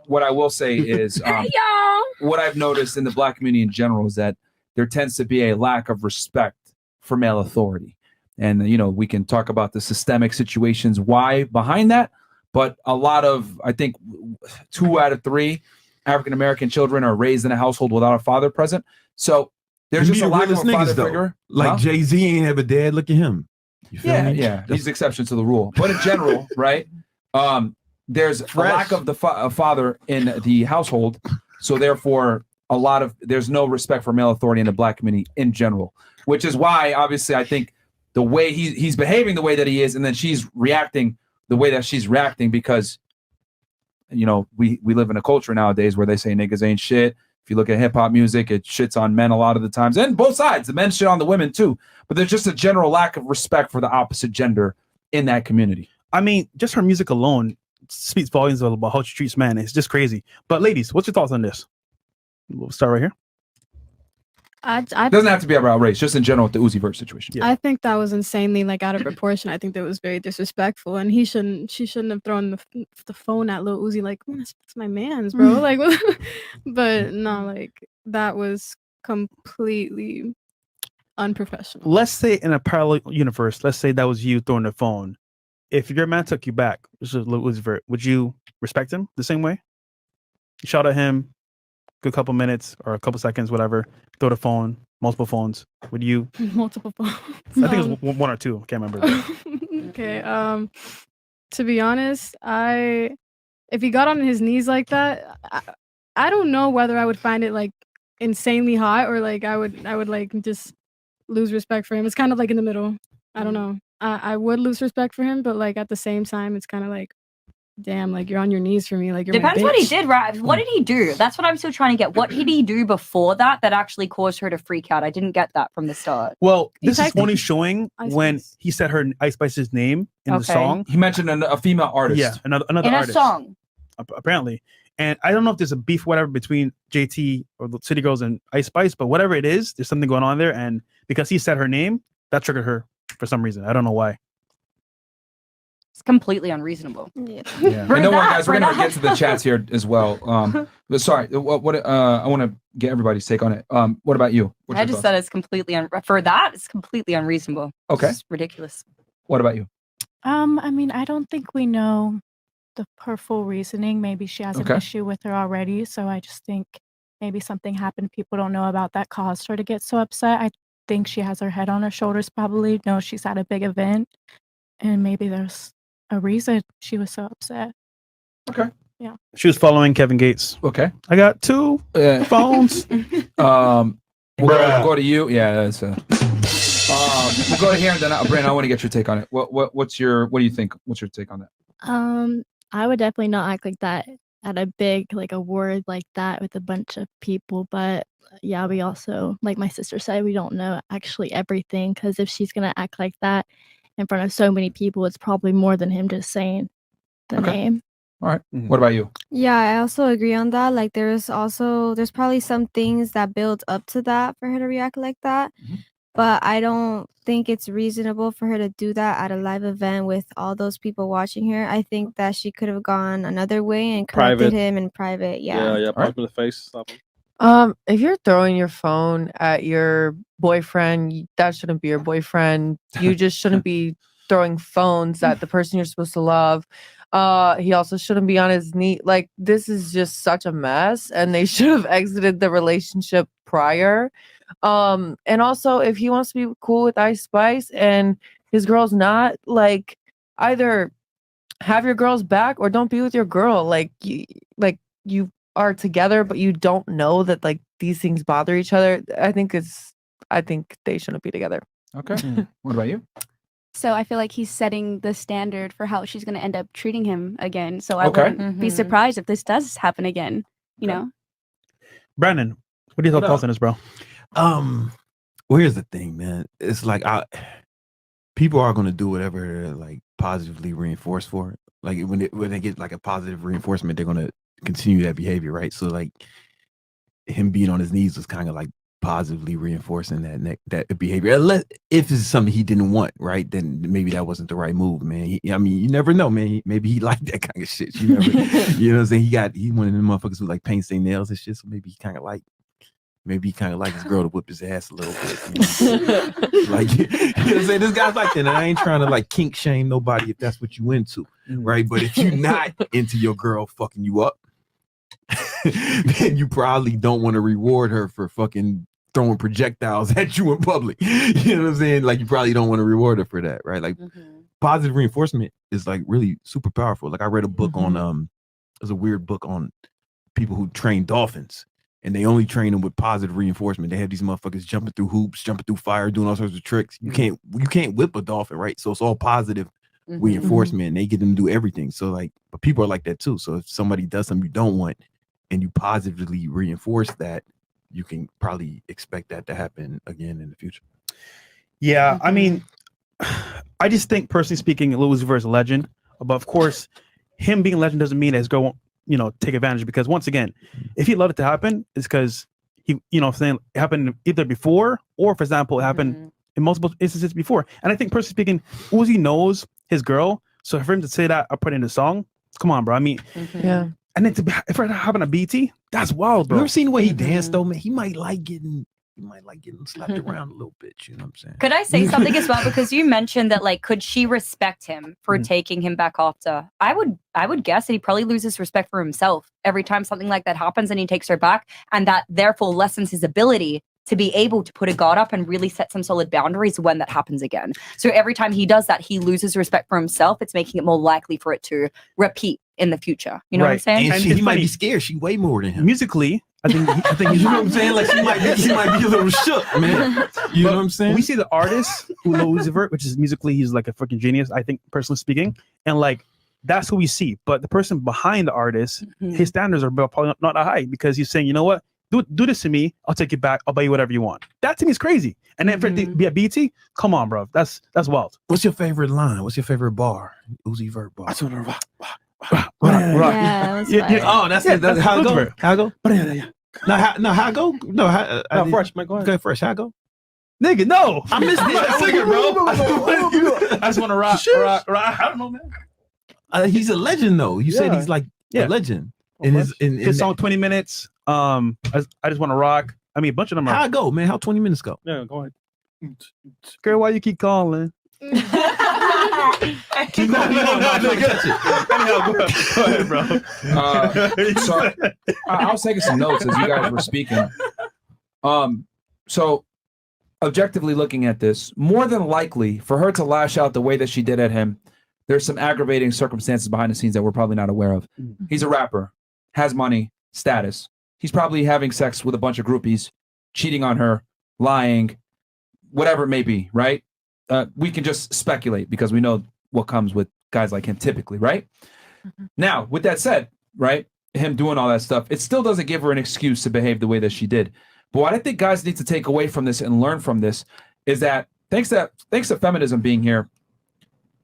what I will say is, Hey, y'all. what I've noticed in the Black community in general is that there tends to be a lack of respect for male authority. And, we can talk about the systemic situations, why behind that. But a lot of, I think 2 out of 3 African-American children are raised in a household without a father present. So there's just a lack of a father figure. Like Jay-Z ain't have a dad. Look at him. You feel me? Yeah. He's the exception to the rule. But in general, right, there's a lack of the father in the household. So therefore, there's no respect for male authority in the Black community in general, which is why, obviously, I think the way he's behaving the way that he is, and then she's reacting the way that she's reacting, because we live in a culture nowadays where they say niggas ain't shit. If you look at hip hop music, it shits on men a lot of the times, and both sides. The men shit on the women too. But there's just a general lack of respect for the opposite gender in that community. I mean, just her music alone speaks volumes about how she treats men. It's just crazy. But ladies, what's your thoughts on this? We'll start right here. It doesn't have to be about race, just in general with the Uzi Vert situation. I think that was insanely out of proportion. I think that was very disrespectful, and she shouldn't have thrown the phone at Lil Uzi like, that's my man's, bro. But no, that was completely unprofessional. Let's say in a parallel universe, let's say that was you throwing the phone. If your man took you back, which is Lil Uzi Vert, would you respect him the same way? You shot at him, good couple minutes or a couple seconds, whatever. Throw the phone, multiple phones. Would you? Multiple phones. I think it was 1 or 2. I can't remember. Okay. To be honest, if he got on his knees like that, I don't know whether I would find it insanely hot or I would just lose respect for him. It's kind of in the middle. I don't know. I would lose respect for him, but at the same time, it's kind of damn, you're on your knees for me. You're Depends my what he bitch. did, right? What did he do? That's what I'm still trying to get. What did he do before that actually caused her to freak out? I didn't get that from the start. Well, this is only showing when he said her Ice Spice's name in the song. He mentioned a female artist. Yeah, another in artist. a song. Apparently. And I don't know if there's a beef, whatever, between JT or the City Girls and Ice Spice, but whatever it is, there's something going on there. And because he said her name, that triggered her for some reason. I don't know why. It's completely unreasonable. Yeah. And don't worry, guys. We're gonna get to the chats here as well. But sorry, what I want to get everybody's take on it. What about you? I just said it's completely it's completely unreasonable. Okay, it's ridiculous. What about you? I mean, I don't think we know her full reasoning. Maybe she has an issue with her already. So I just think maybe something happened people don't know about that caused her to get so upset. I think she has her head on her shoulders. Probably knows she's at a big event, and maybe there's a reason she was so upset. Okay. Yeah. She was following Kevin Gates. Okay. I got 2 phones. We'll go to you. Yeah. That's we'll go to here and then Brandon, I want to get your take on it. What do you think? What's your take on that? I would definitely not act like that at a big award like that with a bunch of people, but yeah, we also, like my sister said, we don't know actually everything, because if she's gonna act like that in front of so many people, it's probably more than him just saying the name. All right. What about you? Yeah, I also agree on that. There's probably some things that build up to that for her to react like that. But I don't think it's reasonable for her to do that at a live event with all those people watching her. I think that she could have gone another way and corrected him in private. Yeah. Punch him in the face. Stop him. If you're throwing your phone at your boyfriend, that shouldn't be your boyfriend. You just shouldn't be throwing phones at the person you're supposed to love. He also shouldn't be on his knee. This is just such a mess, and they should have exited the relationship prior. And also, if he wants to be cool with Ice Spice and his girl's not, either have your girl's back or don't be with your girl. You are together, but you don't know that these things bother each other. I think they shouldn't be together. Okay. What about you? So I feel like he's setting the standard for how she's going to end up treating him again. So I wouldn't be surprised if this does happen again, you know? Brandon, what do you thoughts on this, bro? Well, here's the thing, man. It's people are going to do whatever they're positively reinforced for. When they get a positive reinforcement, they're going to continue that behavior, right? So him being on his knees was kind of positively reinforcing that behavior. Unless if it's something he didn't want, right? Then maybe that wasn't the right move, man. I mean, you never know, man. Maybe he liked that kind of shit. You never, you know what I'm saying? He one of them motherfuckers who like paints their nails and shit. So maybe he kind of like his girl to whip his ass a little bit. You know? Like, you know what I'm saying? This guy's like that. And I ain't trying to like kink shame nobody if that's what you into, right? But if you're not into your girl fucking you up, then you probably don't want to reward her for fucking throwing projectiles at you in public. You know what I'm saying? Like, you probably don't want to reward her for that, right? Like, positive reinforcement is like really super powerful. Like, I read a book on there's a weird book on people who train dolphins, and they only train them with positive reinforcement. They have these motherfuckers jumping through hoops, jumping through fire, doing all sorts of tricks. You can't whip a dolphin, right? So it's all positive reinforcement. And they get them to do everything. So like, but people are like that too. So if somebody does something you don't want, and you positively reinforce that, you can probably expect that to happen again in the future. Yeah, I mean, I just think, personally speaking, Lil Uzi Vert is a legend. But of course, him being a legend doesn't mean that his girl won't, take advantage. Because once again, if he allowed it to happen, it's because he, saying it happened either before, or for example, it happened in multiple instances before. And I think, personally speaking, Uzi knows his girl. So for him to say that, I put in the song, come on, bro. I mean, yeah. And then if it happened to BT, that's wild, bro. You ever seen the way he danced though, man? He might like getting slapped around a little bit. You know what I'm saying? Could I say something as well? Because you mentioned that, like, could she respect him for taking him back after? I would guess that he probably loses respect for himself every time something like that happens and he takes her back, and that therefore lessens his ability to be able to put a guard up and really set some solid boundaries when that happens again. So every time he does that, he loses respect for himself. It's making it more likely for it to repeat in the future. You know what I'm saying? And he might be scared. She way more than him. Musically, I think you know what I'm saying? Like, she might be a little shook, man. You know what I'm saying? We see the artist who Lil Uzi Vert, which is musically, he's like a freaking genius, I think, personally speaking. And like, that's who we see. But the person behind the artist, his standards are probably not that high, because he's saying, you know what? Do this to me. I'll take it back. I'll buy you whatever you want. That to me is crazy. And then for it to be a BT, come on, bro. That's wild. What's your favorite line? What's your favorite bar? Uzi Vert bar. That's what I rock. Oh, that's how it go. How it go? No, how it go? No, how fresh, man. Go ahead. Okay, fresh. How it go? Nigga, no. I missed it. Sing it, bro. I just want to rock. I don't know, man. He's a legend, though. You said he's like a legend. In his song 20 minutes. I just want to rock. I mean, a bunch of them are. How it go, man? How 20 minutes go? Yeah, go ahead. Girl, why you keep calling? Keep going. Anyhow, go ahead, bro. So I was taking some notes as you guys were speaking. So objectively looking at this, more than likely for her to lash out the way that she did at him, there's some aggravating circumstances behind the scenes that we're probably not aware of. He's a rapper, has money, status. He's probably having sex with a bunch of groupies, cheating on her, lying, whatever it may be, right? We can just speculate because we know what comes with guys like him typically, right? Now, with that said, right, him doing all that stuff, it still doesn't give her an excuse to behave the way that she did. But what I think guys need to take away from this and learn from this is that thanks to feminism being here,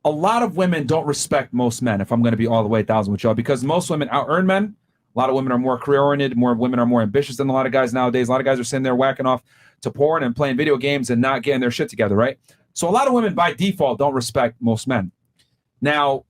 a lot of women don't respect most men, if I'm going to be all the way 1,000 with y'all, because most women out-earn men. A lot of women are more career-oriented. More women are more ambitious than a lot of guys nowadays. A lot of guys are sitting there whacking off to porn and playing video games and not getting their shit together, right? So a lot of women, by default, don't respect most men. Now,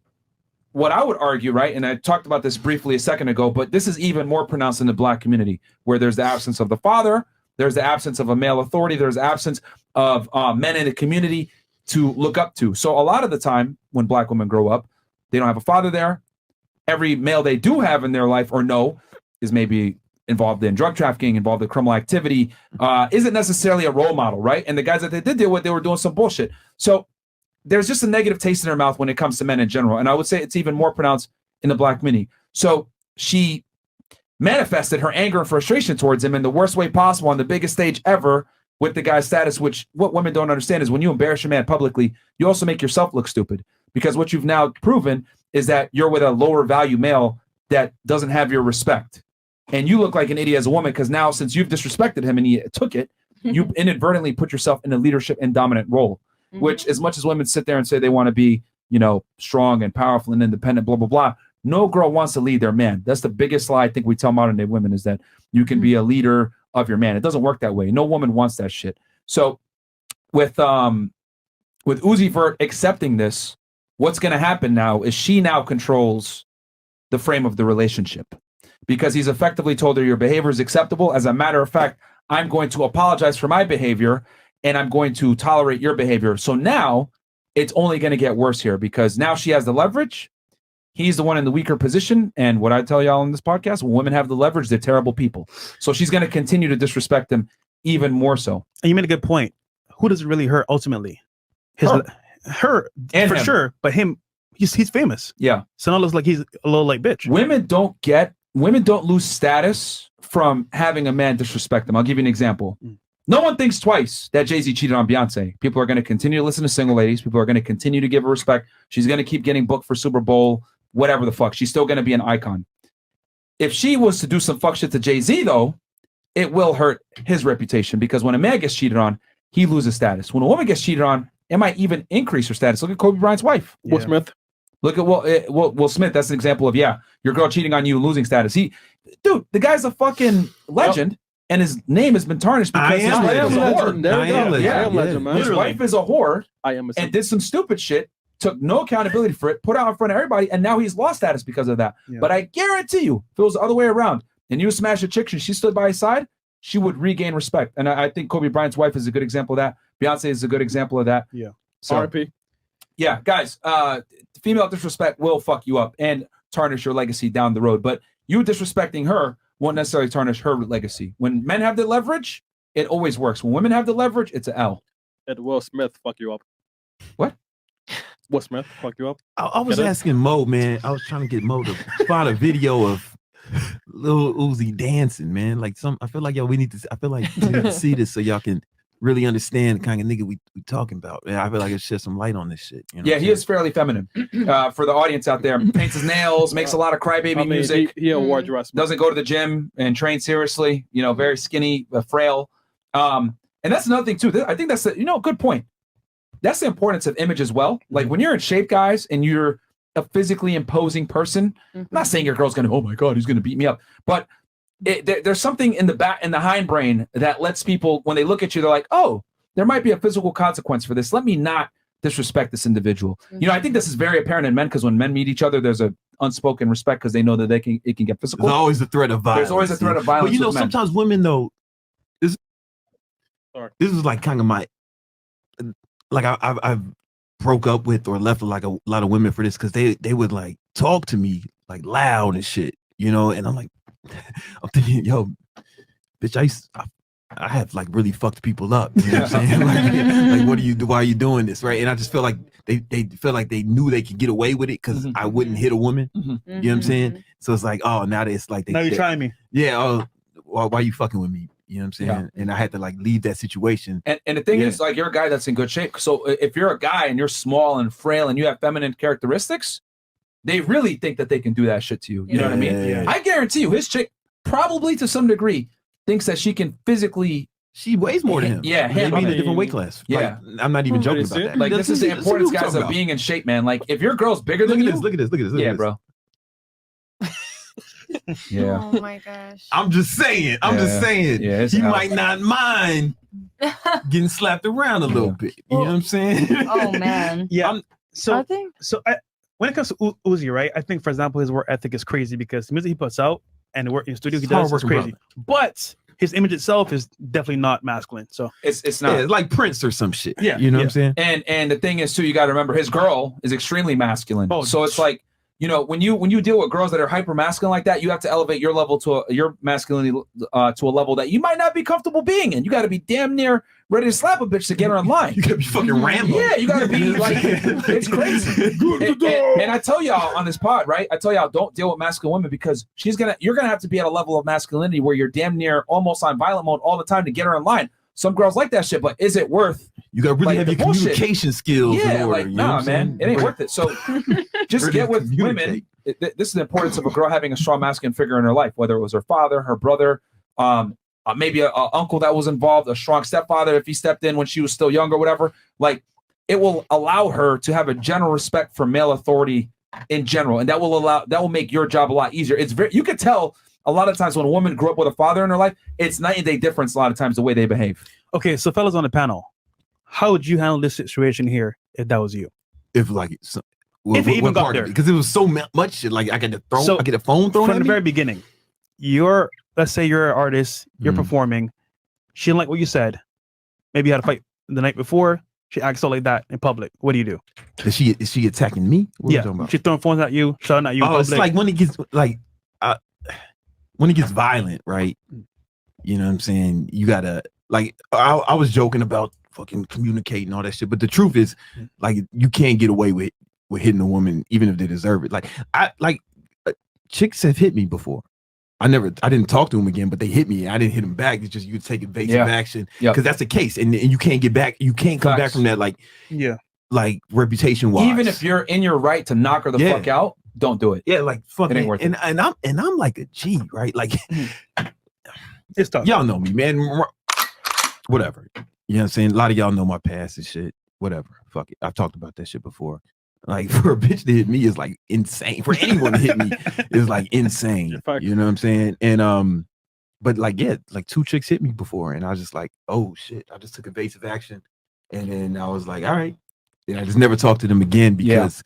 what I would argue, right, and I talked about this briefly a second ago, but this is even more pronounced in the Black community, where there's the absence of the father, there's the absence of a male authority, there's the absence of men in the community to look up to. So a lot of the time, when Black women grow up, they don't have a father there. Every male they do have in their life or know is maybe involved in drug trafficking, involved in criminal activity, isn't necessarily a role model, right? And the guys that they did deal with, they were doing some bullshit. So there's just a negative taste in their mouth when it comes to men in general. And I would say it's even more pronounced in the Black community. So she manifested her anger and frustration towards him in the worst way possible on the biggest stage ever with the guy's status, which what women don't understand is when you embarrass your man publicly, you also make yourself look stupid. Because what you've now proven is that you're with a lower value male that doesn't have your respect. And you look like an idiot as a woman because now since you've disrespected him and he took it, you inadvertently put yourself in a leadership and dominant role, which as much as women sit there and say they want to be, strong and powerful and independent, blah, blah, blah. No girl wants to lead their man. That's the biggest lie I think we tell modern day women is that you can be a leader of your man. It doesn't work that way. No woman wants that shit. So with Uzi Vert accepting this, what's going to happen now is she now controls the frame of the relationship, because he's effectively told her your behavior is acceptable. As a matter of fact, I'm going to apologize for my behavior and I'm going to tolerate your behavior. So now it's only going to get worse here, because now she has the leverage. He's the one in the weaker position. And what I tell y'all on this podcast, when women have the leverage, they're terrible people. So she's going to continue to disrespect him even more so. And you made a good point. Who does it really hurt ultimately? Her and for him. sure. But him, he's famous. Yeah. So now it looks like he's a little like bitch. Women don't lose status from having a man disrespect them. I'll give you an example. No one thinks twice that Jay-Z cheated on Beyonce. People are going to continue to listen to single ladies. People are going to continue to give her respect. She's going to keep getting booked for Super Bowl, whatever the fuck. She's still going to be an icon. If she was to do some fuck shit to Jay-Z, though, it will hurt his reputation, because when a man gets cheated on, he loses status. When a woman gets cheated on, it might even increase her status. Look at Kobe Bryant's wife. Will Smith. Look at Will Smith. That's an example of, your girl cheating on you, losing status. Dude, the guy's a fucking legend, and his name has been tarnished because his wife is a whore. I am legend, man. His wife is a whore and did some stupid shit, took no accountability for it, put it out in front of everybody, and now he's lost status because of that. Yeah. But I guarantee you, if it was the other way around, and you smash a chick and she stood by his side, she would regain respect. And I think Kobe Bryant's wife is a good example of that. Beyonce is a good example of that. Yeah. So, RP. yeah, guys, female disrespect will fuck you up and tarnish your legacy down the road. But you disrespecting her won't necessarily tarnish her legacy. When men have the leverage, it always works. When women have the leverage, it's an L. Did Will Smith fuck you up? What? Will Smith fuck you up? I was asking Mo, man. I was trying to get Mo to find a video of Lil Uzi dancing, man. Like I feel like we need to see this so y'all can really understand the kind of nigga we talking about. Yeah, I feel like it shed some light on this shit. You know Yeah, he is fairly feminine. For the audience out there, paints his nails, makes a lot of crybaby music. He a war dress. Doesn't go to the gym and train seriously. Very skinny, frail. And that's another thing too. I think that's a good point. That's the importance of image as well. Like when you're in shape, guys, and you're a physically imposing person. I'm not saying your girl's gonna, oh my god, he's gonna beat me up, but there's something in the hindbrain that lets people, when they look at you, they're like, oh, there might be a physical consequence for this. Let me not disrespect this individual. I think this is very apparent in men, because when men meet each other, there's a unspoken respect because they know that it can get physical. There's always a threat of violence. There's always a threat of violence. But sometimes women though, this is like kind of my, like I've broke up with or left like a lot of women for this, because they would like talk to me like loud and shit, and I'm like, I'm thinking, yo, bitch, I have like really fucked people up. You know what I'm saying? like what do you do? Why are you doing this? Right. And I just feel like they feel like they knew they could get away with it because I wouldn't hit a woman. You know what I'm saying? So it's like, oh, now it's like now you're trying me. Yeah. Oh, why are you fucking with me? You know what I'm saying? Yeah. And I had to like leave that situation. And the thing is, like, you're a guy that's in good shape. So if you're a guy and you're small and frail and you have feminine characteristics, they really think that they can do that shit to you. You know what I mean? Yeah. I guarantee you, his chick probably to some degree thinks that she can physically. She weighs more than him. Yeah, maybe in a different weight class. Yeah, like, I'm not even joking about that. Like, this is the importance, guys, of being in shape, man. Like, if your girl's bigger than you, look at this. Yeah, bro. Yeah. Oh my gosh. I'm just saying. Yeah, he might not mind getting slapped around a little bit. You know what I'm saying? Oh man. Yeah. When it comes to Uzi, right? I think, for example, his work ethic is crazy because the music he puts out and the work in the studio he does is crazy. But his image itself is definitely not masculine. So it's not. Yeah, it's like Prince or some shit. Yeah. You know what I'm saying? And the thing is too, you got to remember his girl is extremely masculine. So it's like, when you deal with girls that are hyper masculine like that, you have to elevate your level to your masculinity to a level that you might not be comfortable being in. You got to be damn near ready to slap a bitch to get her in line. You got to be fucking Rambo. Yeah, you got to be like, it's crazy. and I tell y'all on this pod, right? I tell y'all, don't deal with masculine women because you're gonna have to be at a level of masculinity where you're damn near almost on violent mode all the time to get her in line. Some girls like that shit, but is it worth? You got to really have your communication skills. Yeah, in order, like, nah, man, it ain't worth it. So just get with women. This is the importance of a girl having a strong masculine figure in her life, whether it was her father, her brother, maybe a uncle that was involved, a strong stepfather if he stepped in when she was still young or whatever. Like, it will allow her to have a general respect for male authority in general, and that will make your job a lot easier. You could tell a lot of times when a woman grew up with a father in her life, it's night and day difference a lot of times the way they behave. Okay, so fellas on the panel, how would you handle this situation here if that was you? If like, if it even got there, because it was so much shit. Like I get a phone thrown from at the me. very beginning. Let's say you're an artist, you're performing. She didn't like what you said. Maybe you had a fight the night before. She acts out like that in public. What do you do? Is she attacking me? What are you talking about? She's throwing phones at you, shouting at you. Oh, it's like when it gets when it gets violent, right? You know what I'm saying? You gotta like. I was joking about fucking communicating all that shit, but the truth is, like, you can't get away with hitting a woman even if they deserve it. Like chicks have hit me before. I didn't talk to them again, but they hit me. I didn't hit them back. It's just you take evasive action because that's the case, and you can't get back. You can't come back from that. Like reputation wise. Even if you're in your right to knock her the fuck out, don't do it. Yeah, like fuck it ain't man. worth And I'm like a G, right? Like it's tough. Y'all know me, man. Whatever. You know what I'm saying? A lot of y'all know my past and shit. Whatever. Fuck it. I've talked about that shit before. Like for a bitch to hit me is like insane. For anyone to hit me is like insane. You know what I'm saying? And but like like 2 chicks hit me before, and I was just like, oh shit. I just took evasive action, and then I was like, all right. And I just never talked to them again because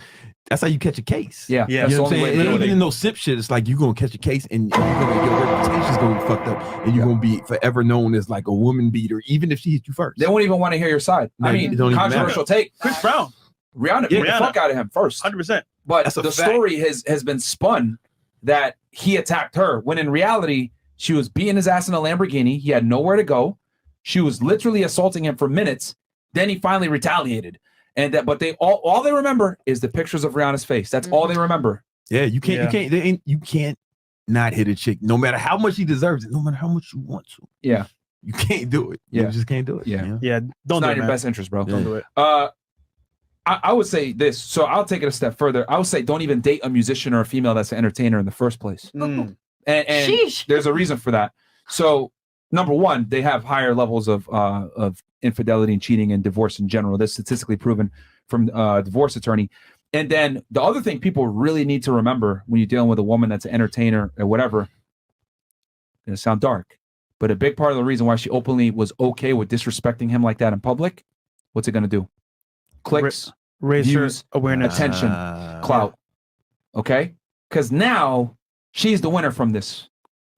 that's how you catch a case. Yeah. You know what I'm saying? Even in those sip shit, it's like you're gonna catch a case and your reputation's gonna be fucked up, and you're gonna be forever known as like a woman beater, even if she hit you first. They won't even want to hear your side. No, I it mean, don't even controversial matter. take. Chris Brown. Rihanna beat the fuck out of him first. 100%. But That's a the fact. story has been spun that he attacked her, when in reality, she was beating his ass in a Lamborghini. He had nowhere to go. She was literally assaulting him for minutes. Then he finally retaliated. And that, but they all they remember is the pictures of Rihanna's face. That's all they remember. Yeah, you can't not hit a chick, no matter how much she deserves it, no matter how much you want to. Yeah. You can't do it. Yeah. You just can't do it. Yeah. you know? Yeah, It's don't do not it, in your man. best interest, bro. Don't do it. I would say this. So I'll take it a step further. I would say don't even date a musician or a female that's an entertainer in the first place. And there's a reason for that. So number one, they have higher levels of infidelity and cheating and divorce in general. That's statistically proven from a divorce attorney. And then the other thing people really need to remember when you're dealing with a woman that's an entertainer or whatever, gonna sound dark, but a big part of the reason why she openly was okay with disrespecting him like that in public, what's it gonna do? Clicks, Raise her views, awareness. attention, clout. Okay? Because now she's the winner from this.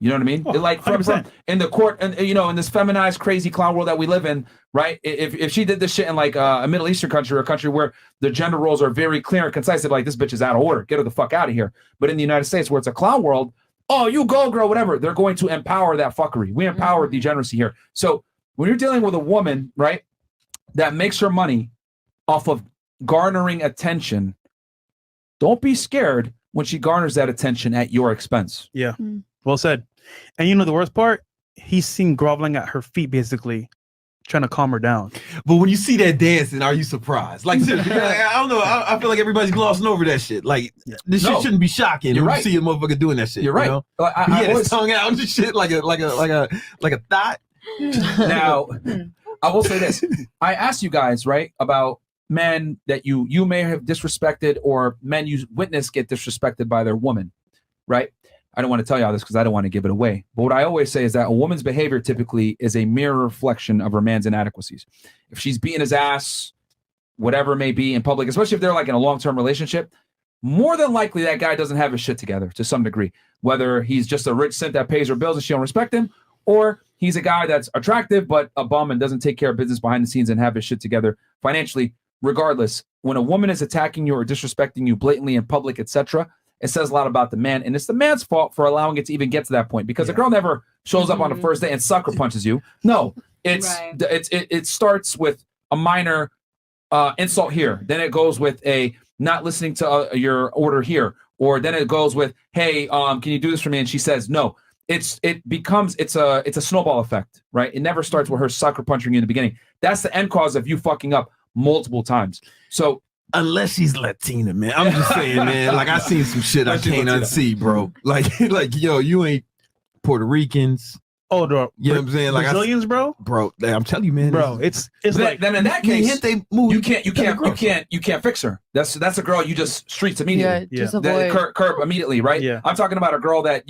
You know what I mean? Oh, Like from 100%. in the court, and in this feminized, crazy clown world that we live in, right? If she did this shit in like a Middle Eastern country or a country where the gender roles are very clear and concise, they'd be like, this bitch is out of order. Get her the fuck out of here. But in the United States, where it's a clown world, oh, you go, girl, whatever. They're going to empower that fuckery. We empower degeneracy here. So when you're dealing with a woman, right, that makes her money off of garnering attention, don't be scared when she garners that attention at your expense. Yeah. Well said. And you know the worst part? He's seen groveling at her feet, basically, trying to calm her down. But when you see that dancing, are you surprised? Like, seriously, I don't know. I feel like everybody's glossing over that shit. Like, this shit shouldn't be shocking. You're when right. you see a motherfucker doing that shit. You're right. You know? Like, He had his always- tongue out and shit like a thought. Now, I will say this. I asked you guys, right, about men that you may have disrespected or men you witness get disrespected by their woman, right? I don't want to tell you all this because I don't want to give it away. But what I always say is that a woman's behavior typically is a mirror reflection of her man's inadequacies. If she's beating his ass, whatever it may be in public, especially if they're like in a long-term relationship, more than likely that guy doesn't have his shit together to some degree. Whether he's just a rich simp that pays her bills and she don't respect him, or he's a guy that's attractive but a bum and doesn't take care of business behind the scenes and have his shit together financially. Regardless, when a woman is attacking you or disrespecting you blatantly in public, etc., it says a lot about the man, and it's the man's fault for allowing it to even get to that point. Because a girl never shows up on the first day and sucker punches you. No, it starts with a minor insult here, then it goes with a not listening to your order here, or then it goes with, hey, can you do this for me? And she says no. It's a snowball effect, right? It never starts with her sucker punching you in the beginning. That's the end cause of you fucking up multiple times. So unless she's Latina, man. I'm just saying, man. Like, I seen some shit I can't unsee, bro. Like, yo, you ain't Puerto Ricans. Oh, no. You know what I'm saying? Like, Brazilians, bro? Bro, I'm telling you, man. Bro, it's then in that case, you can't fix her. That's a girl you just streets immediately. Yeah, just avoid. Curb immediately, right? Yeah. I'm talking about a girl that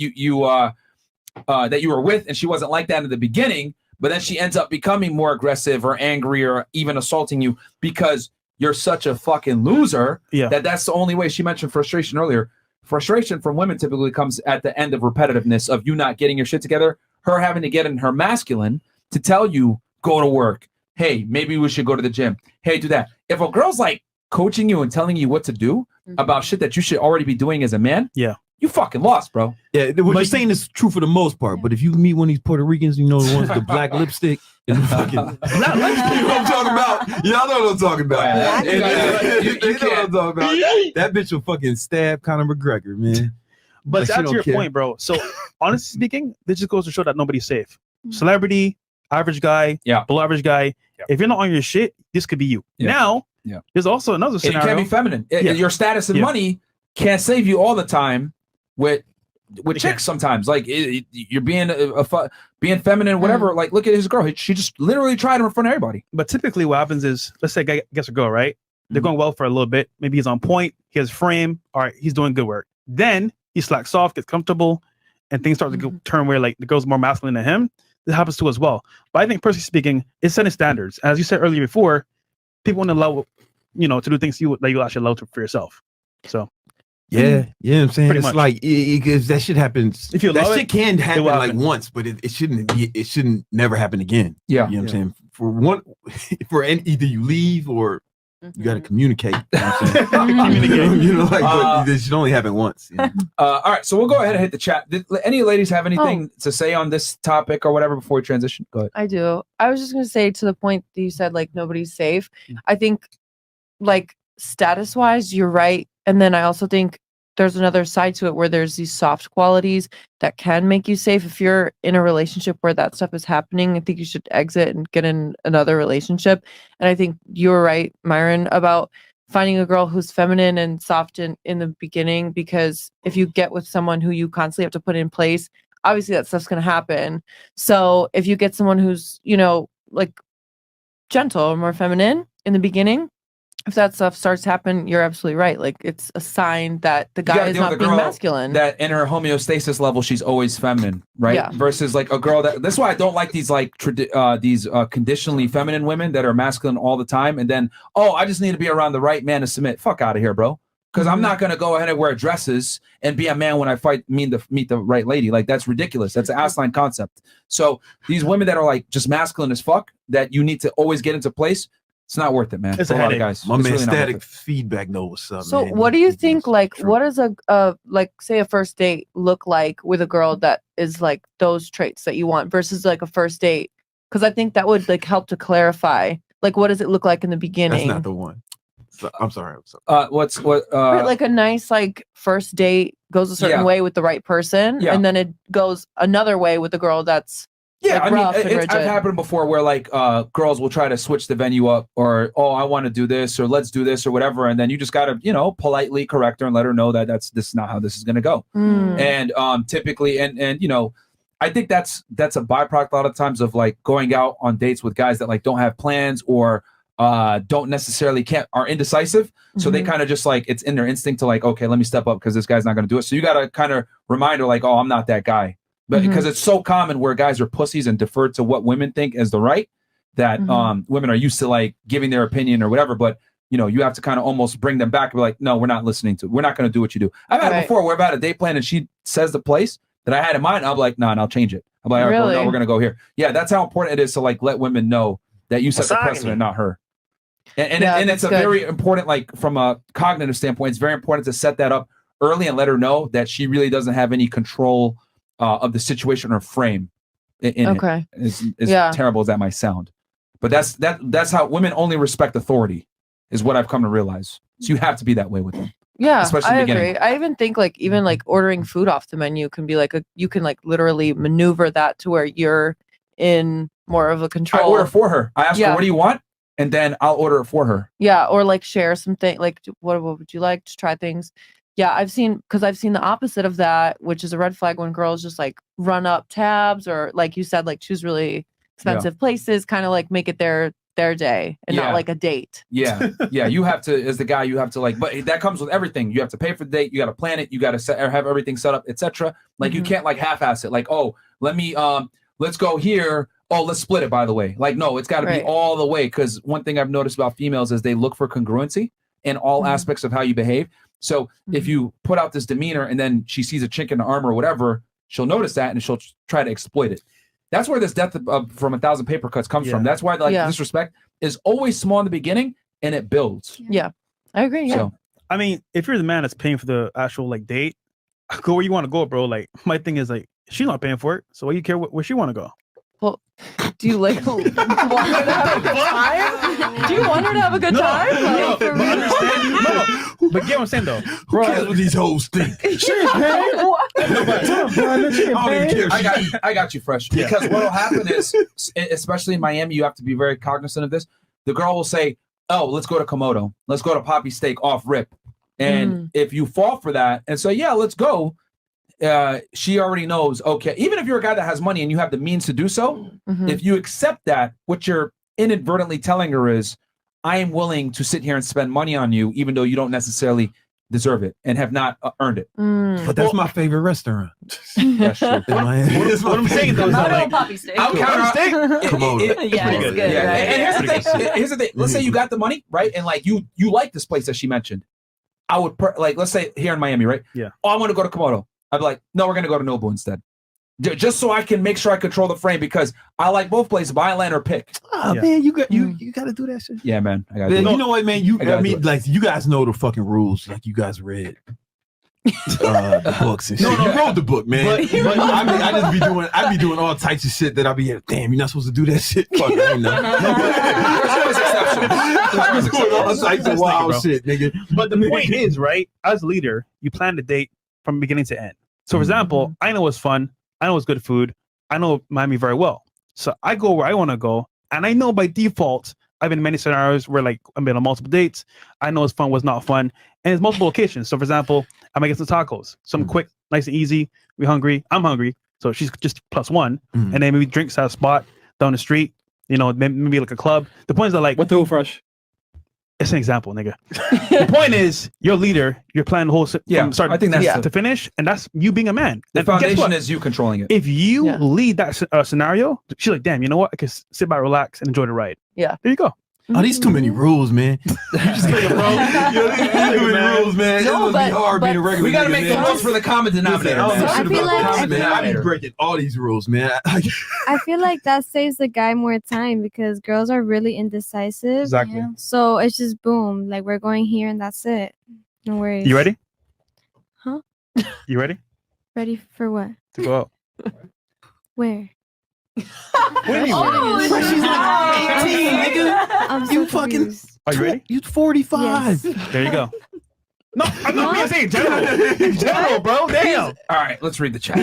that you were with, and she wasn't like that in the beginning, but then she ends up becoming more aggressive or angry or even assaulting you because you're such a fucking loser. Yeah. That's the only way. She mentioned frustration earlier. Frustration from women typically comes at the end of repetitiveness of you not getting your shit together, her having to get in her masculine to tell you, go to work. Hey, maybe we should go to the gym. Hey, do that. If a girl's like coaching you and telling you what to do about shit that you should already be doing as a man, yeah, you fucking lost, bro. Yeah, what you're saying is true for the most part, but if you meet one of these Puerto Ricans, you know, the ones with the black lipstick and the fucking black lipstick, you know what I'm talking about? Y'all know what I'm talking about. You know what I'm talking about. That bitch will fucking stab Conor McGregor, man. But Like, she that's don't your care. point, bro. So honestly speaking, this just goes to show that nobody's safe. Celebrity, average guy, below average guy. If you're not on your shit, this could be you. Now, there's also another It scenario. can be feminine. Your status and money can't save you all the time with chicks sometimes. Like you're being being feminine, whatever. Like look at his girl. She just literally tried him in front of everybody. But typically what happens is, let's say a guy gets a girl, right? They're going well for a little bit. Maybe he's on point. He has frame. All right, he's doing good work. Then he slacks off, gets comfortable, and things start to go, turn where like the girl's more masculine than him. This happens too as well. But I think personally speaking, it's setting standards. As you said earlier before, people want to allow, to do things that you actually allow for yourself. So Yeah, I'm saying Pretty it's much. like because that shit happens. If you that allow shit it, can it happen will like happen. once, but it shouldn't be. It shouldn't never happen again. Yeah, you know what I'm saying. For one, either you leave or you got to communicate. You know what I'm saying? Communicate. But this should only happen once. All right, so we'll go ahead and hit the chat. Did any ladies have anything to say on this topic or whatever before we transition? Go ahead. I do. I was just gonna say to the point that you said like nobody's safe. I think like status wise, you're right. And then I also think there's another side to it where there's these soft qualities that can make you safe. If you're in a relationship where that stuff is happening, I think you should exit and get in another relationship. And I think you're right, Myron, about finding a girl who's feminine and soft in the beginning, because if you get with someone who you constantly have to put in place, obviously that stuff's going to happen. So if you get someone who's, like gentle or more feminine in the beginning, if that stuff starts happening, you're absolutely right. Like it's a sign that the You guy gotta is deal with not a being girl masculine. That in her homeostasis level, she's always feminine, right? Yeah. Versus like a girl that's why I don't like these like these conditionally feminine women that are masculine all the time, and then I just need to be around the right man to submit. Fuck out of here, bro. Because I'm not gonna go ahead and wear dresses and be a man when I meet the right lady. Like that's ridiculous. That's an asinine concept. So these women that are like just masculine as fuck, that you need to always get into place. It's not worth it, man. It's For a lot of headache. guys. My It's man really not worth Static it. Feedback know what's up. So man. what do you think, like, what does a like say a first date look like with a girl that is like those traits that you want versus like a first date? Because I think that would like help to clarify, like, what does it look like in the beginning? That's not the one. So, I'm sorry. Right, like a nice like first date goes a certain Yeah. way with the right person, Yeah. and then it goes another way with the girl that's Yeah, like, rough and I've rigid. happened before where like girls will try to switch the venue up, or I want to do this, or let's do this, or whatever, and then you just gotta politely correct her and let her know that this is not how this is gonna go. Mm. And typically, and I think that's a byproduct a lot of times of like going out on dates with guys that like don't have plans or don't necessarily are indecisive, so they Mhm. kind of just like it's in their instinct to like, okay, let me step up because this guy's not gonna do it. So you gotta kind of remind her like, oh, I'm not that guy. But because it's so common where guys are pussies and defer to what women think is the right, that women are used to like giving their opinion or whatever. But you have to kind of almost bring them back and be like, no, we're not listening to. We're not going to do what you do. I've had it Right. before where I've had a date plan and she says the place that I had in mind. I'm like, no, and I'll change it. I'm like, all right, well, no, Really? we're going to go here. Yeah, that's how important it is to like let women know that you set the Misogyny. precedent, not her. And Yeah, it's that's a good. very important, like from a cognitive standpoint, it's very important to set that up early and let her know that she really doesn't have any control of the situation or frame in Okay. it. As Yeah. terrible as that might sound, but that's how women only respect authority, is what I've come to realize. So you have to be that way with them. Yeah, Especially in I the beginning. agree. I even think like even like ordering food off the menu can be like you can like literally maneuver that to where you're in more of a I control. order for her. I ask her, Yeah. what do you want? And then I'll order it for her. Yeah, or like share something like what would you like to try things? Yeah, I've seen the opposite of that, which is a red flag when girls just like run up tabs or like you said, like choose really expensive places, kind of like make it their their day and Yeah. not like a date. Yeah, yeah. You have to, as the guy, you have to like, but that comes with everything. You have to pay for the date. You got to plan it. You got to have everything set up, etc. Like you can't like half-ass it. Like, oh, let me, let's go here. Oh, let's split it. By the way, like, no, it's got to be Right. all the way. Because one thing I've noticed about females is they look for congruency in all aspects of how you behave. So if you put out this demeanor and then she sees a chink in the armor or whatever, she'll notice that and she'll try to exploit it. That's where this death from 1,000 paper cuts comes from. That's why like disrespect is always small in the beginning and it builds. Yeah, I agree. Yeah. So I mean, if you're the man that's paying for the actual like date, go where you want to go, bro. Like my thing is like she's not paying for it, so why you care where she want to go? Well, do you like want her to have a good time? Do you want her to have a good time? Like, for but real? understand, but get what I'm saying though. Bro, that's what these hoes think. I got you, Fresh. Because what'll happen is, especially in Miami, you have to be very cognizant of this. The girl will say, "Oh, let's go to Komodo. Let's go to Poppy Steak off rip." And if you fall for that and say, "Yeah, let's go," she already knows. Okay, even if you're a guy that has money and you have the means to do so, if you accept that, what you're inadvertently telling her is, "I am willing to sit here and spend money on you, even though you don't necessarily deserve it and have not earned it." But that's my favorite restaurant. That's true. What I'm saying though is that like Poppy Steak. I'll counter Komodo. Yeah, it's good. Yeah, Right? and here's the thing. Here's the thing. Let's say you got the money, right? And like you like this place that she mentioned. I would like, let's say here in Miami, right? Yeah. Oh, I want to go to Komodo. I'd be like, no, we're gonna go to Nobu instead, just so I can make sure I control the frame because I like both places. Buy land or pick. Oh man, you got to do that shit. Yeah, man. I got. Man, you know what, man? gotta do it. Like you guys know the fucking rules. Like you guys read the books and shit. No, wrote the book, man. But I mean, I be doing all types of shit that I be. Damn, you're not supposed to do that shit. Fuck, I ain't know. There's always exceptions. I be doing all types of wild shit, nigga. But the point is, right? As a leader, you plan the date from beginning to end. So, for example, I know it's fun. I know it's good food. I know Miami very well. So I go where I want to go, and I know by default. I've been in many scenarios where like I've been on multiple dates. I know it's fun, was not fun, and it's multiple occasions. So, for example, I might get some tacos, some quick, nice and easy. We're hungry. I'm hungry, so she's just +1, and then maybe drinks at a spot down the street. You know, maybe like a club. The point is that like What the Fresh? it's an example, nigga. The point is, you're a leader. You're planning the whole from start I think that's to finish, and that's you being a man. the And guess foundation what? is you controlling it. If you lead that scenario, she's like, damn, you know what? I can sit back, relax, and enjoy the ride. Yeah. There you go. Oh, these too many rules, man. You just get it, bro. These too many rules, man. No, It must be hard being a regular. We got to nigga, make the man. rules for the common denominator. Listen, man. I I feel like- I be breaking all these rules, man. I feel like that saves the guy more time because girls are really indecisive. Exactly. So it's just boom, like we're going here and that's it. No worries. You ready? Huh? You ready Ready for what? to go out? Where? What do you mean? Oh, Fresh, she's like 18, nigga. I'm so You fucking- confused. Are you ready? You 45. Yes. There you go. No, I'm not being saying general. In general, bro. Damn. All right, let's read the chat.